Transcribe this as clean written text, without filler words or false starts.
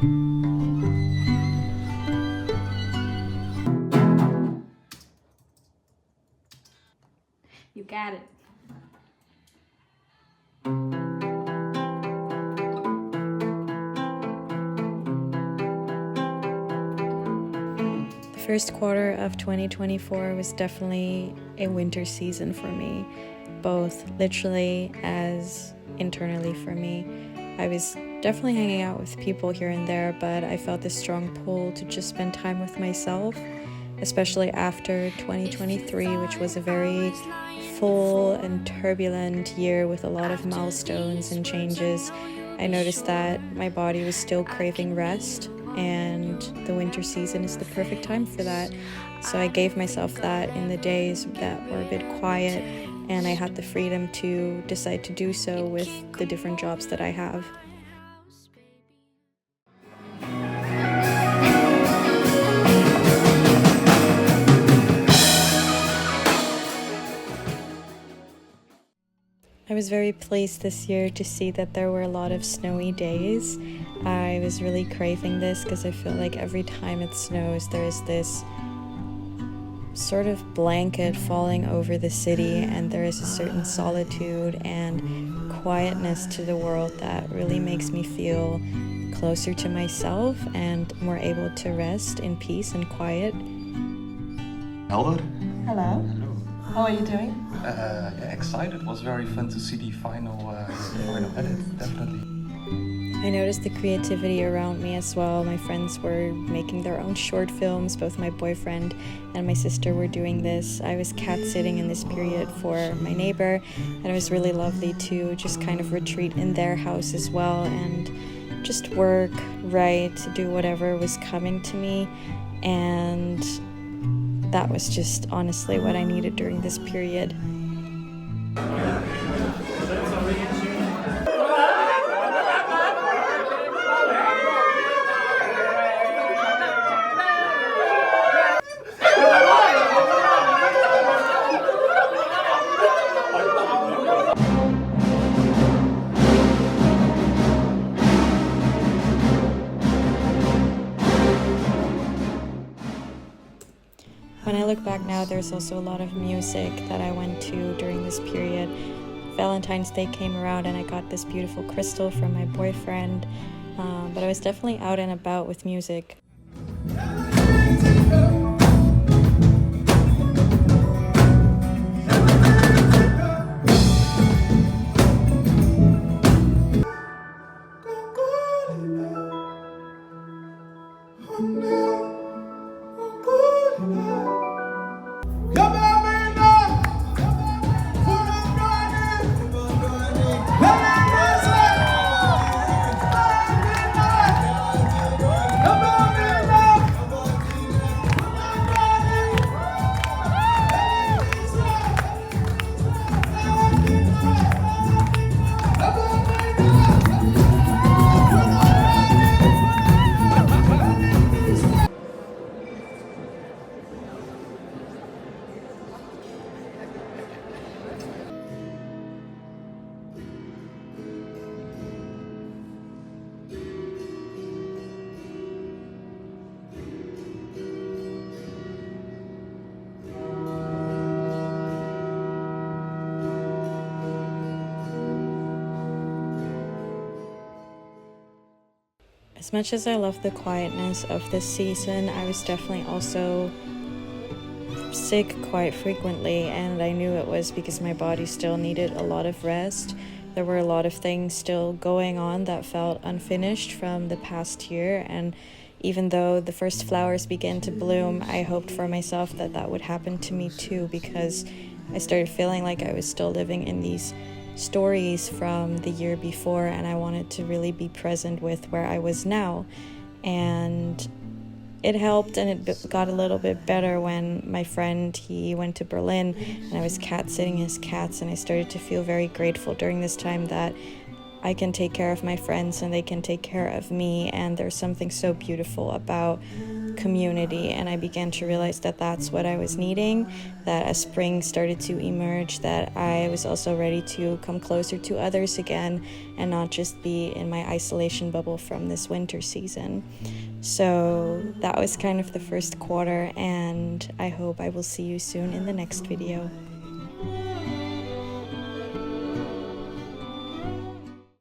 You got it. The first quarter of 2024 was definitely a winter season for me, both literally as internally for me. I was definitely hanging out with people here and there, but I felt this strong pull to just spend time with myself, especially after 2023, which was a very full and turbulent year with a lot of milestones and changes. I noticed that my body was still craving rest, and the winter season is the perfect time for that. So I gave myself that in the days that were a bit quiet, and I had the freedom to decide to do so with the different jobs that I have. I was very pleased this year to see that there were a lot of snowy days. I was really craving this because I feel like every time it snows there is this sort of blanket falling over the city, and there is a certain solitude and quietness to the world that really makes me feel closer to myself and more able to rest in peace and quiet. Hello. Hello. How are you doing? Excited. It was very fun to see the final edit, definitely. I noticed the creativity around me as well. My friends were making their own short films. Both my boyfriend and my sister were doing this. I was cat-sitting in this period for my neighbor, and it was really lovely to just kind of retreat in their house as well and just work, write, do whatever was coming to me. And that was just honestly what I needed during this period. When I look back now, there's also a lot of music that I went to during this period. Valentine's Day came around and I got this beautiful crystal from my boyfriend, but I was definitely out and about with music. As much as I love the quietness of this season, I was definitely also sick quite frequently, and I knew it was because my body still needed a lot of rest. There were a lot of things still going on that felt unfinished from the past year, and even though the first flowers began to bloom, I hoped for myself that that would happen to me too, because I started feeling like I was still living in these stories from the year before, and I wanted to really be present with where I was now. And it helped, and it got a little bit better when my friend, he went to Berlin, and I was cat-sitting his cats, and I started to feel very grateful during this time that I can take care of my friends and they can take care of me. And there's something so beautiful about community, and I began to realize that that's what I was needing, that as spring started to emerge, that I was also ready to come closer to others again and not just be in my isolation bubble from this winter season. So that was kind of the first quarter, and I hope I will see you soon in the next video.